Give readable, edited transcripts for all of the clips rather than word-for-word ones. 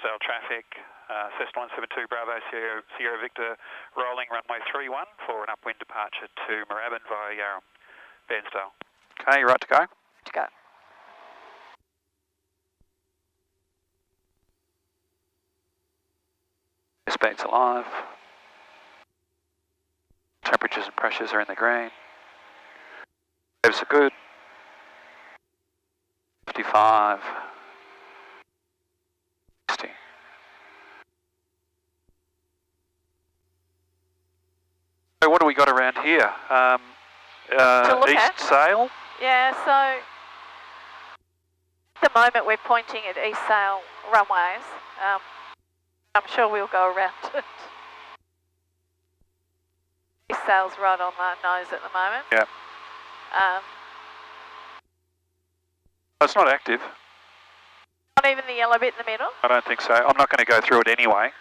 Bairnsdale traffic, Cessna 172 Bravo Sierra Victor rolling runway 31 for an upwind departure to Moorabbin via Yarrum, Bairnsdale. Okay, you right to go? To go. Speed's alive. Temperatures and pressures are in the green. Waves are good. 55. 60. So what do we got around here? East sail? Yeah, so at the moment we're pointing at east sail runways. I'm sure we'll go around it. East sail's right on the nose at the moment. Yeah. It's not active. Not even the yellow bit in the middle? I don't think so. I'm not going to go through it anyway.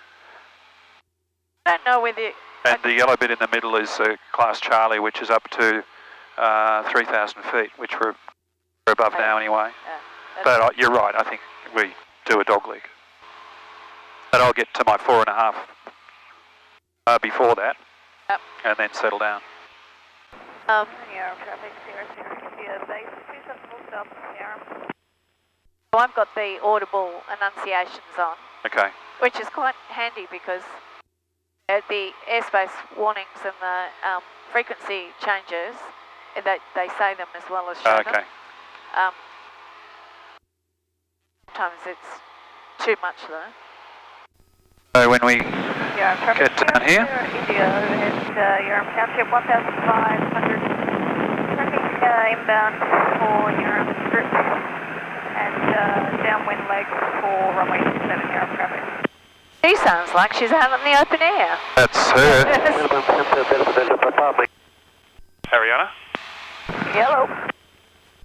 I don't know whether... And the yellow bit in the middle is Class Charlie, which is up to 3,000 feet, which we're above now anyway. But you're right, I think we do a dog leg. But I'll get to my 4.5 before that, and then settle down. Yarrum traffic, base, 27 full stop, Yarrum. So I've got the audible enunciations on. Okay. Which is quite handy because the airspace warnings and the frequency changes, they say them as well as show them. Okay. Sometimes it's too much though. So when we get down here, India overhead Yarrum Township 1,500 traffic inbound for Yarrum Strip and downwind legs for runway 27 Yarrum traffic. She sounds like she's out in the open air. That's her. Ariana? Hello.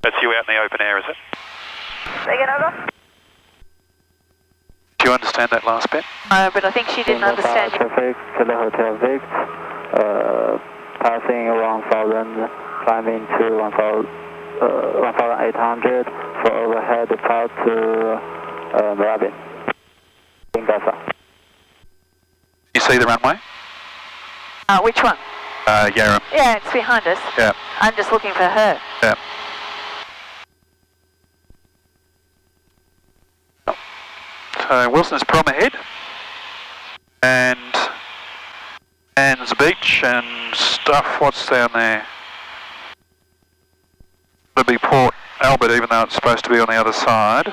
That's you out in the open air, is it? Say again, over. Do you understand that last bit? No, but I think she didn't understand. Traffic to the Hotel Vic, passing 1,000, climbing to 1,800 for overhead depart to Moorabbin. You see the runway? Which one? Yarrum. Yeah, it's behind us. Yeah. I'm just looking for her. Yeah. So Wilson's Prom ahead, and Anne's Beach and stuff. What's down there? It'll be Port Albert, even though it's supposed to be on the other side.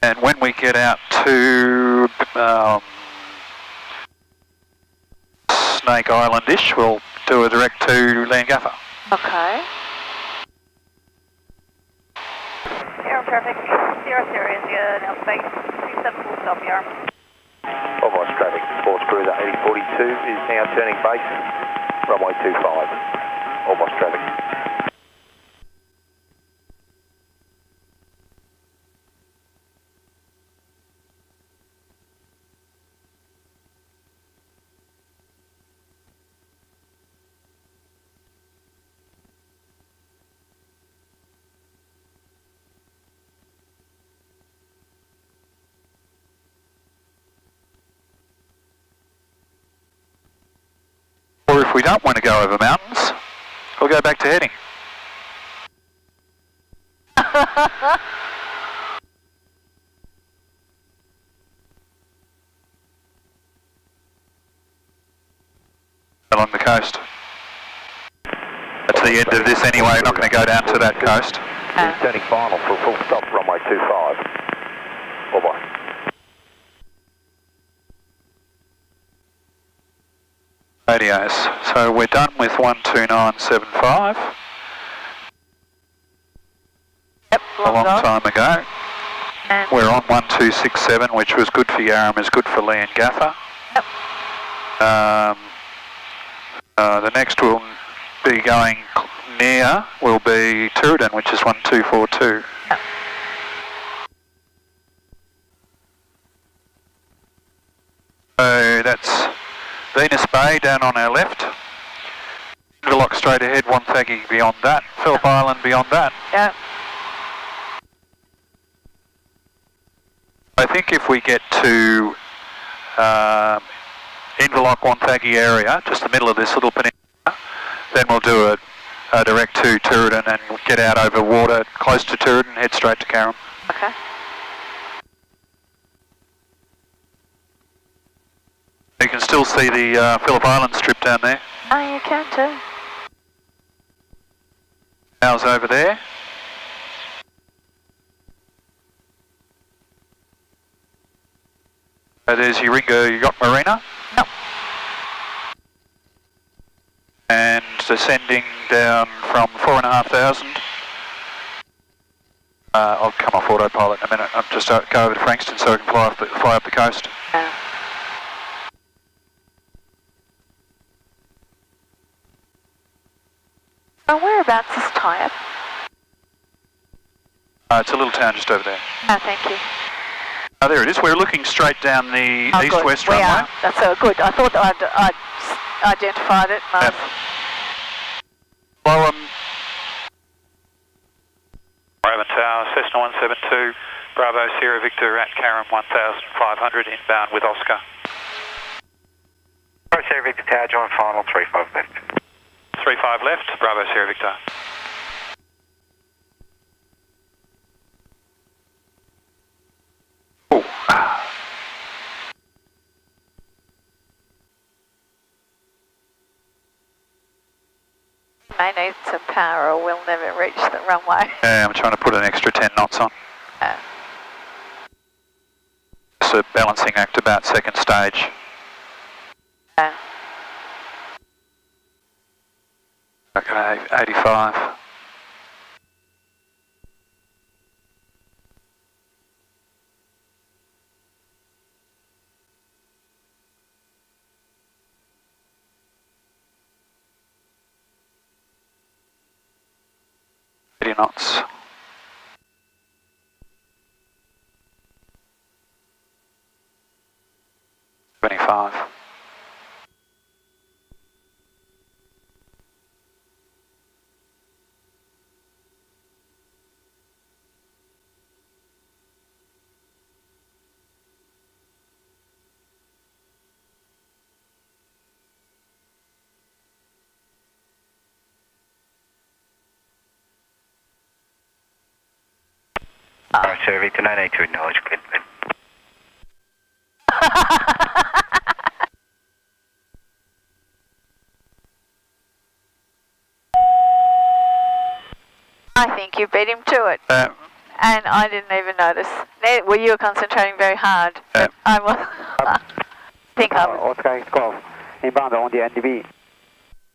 And when we get out to Snake Island-ish, we'll do a direct to Langaffer. Okay. Yarrum traffic, 0 India, now space, 27 full stop, Yarrum. Almost traffic, Sports Cruiser 8042 is now turning base, runway 25, almost traffic. Or if we don't want to go over mountains, we'll go back to heading. Along the coast. That's the end of this anyway, we're not going to go down to that coast. Turning final for a full stop, runway 25. Bye-bye. Radios. So we're done with 12975. Yep, A long time ago. And We're on 1267, which was good for Yarrum, is good for Lee and Gaffer. Yep. The next we'll be going near will be Tooradin, which is 1242. Yep. So that's Venus Bay down on our left. Inverloch's straight ahead, Wonthaggi beyond that, Phillip Island beyond that. Yeah. I think if we get to Inverloch, Wonthaggi area, just the middle of this little peninsula, then we'll do a direct to Tooradin and get out over water close to Tooradin, head straight to Carrum. Okay. You can still see the Phillip Island strip down there. Oh, you can too. How's over there? There's Eureka, you got Marina? Yep. And descending down from 4,500. I'll come off autopilot in a minute. I'll just go over to Frankston so I can fly up the coast. Yeah. Oh, whereabouts is Tyre? It's a little town just over there. Oh, thank you. Oh, there it is. We're looking straight down the east-west runway. Are. That's good. I thought I'd identified it. Yep. Well, Moorabbin Tower, Cessna 172, Bravo Sierra Victor at Carrum 1500 inbound with Oscar. Bravo Sierra Victor Tower, join final 35 left. 35 left, Bravo Sierra Victor. Oh. May need some power or we'll never reach the runway. Yeah, I'm trying to put an extra 10 knots on. It's a balancing act about second stage. Okay, 85. Knots. 25. Sierra Victor, no need to acknowledge clear. I think you beat him to it. And I didn't even notice. Well, you were concentrating very hard. I think I was. Oscar 12, inbound on the NDB.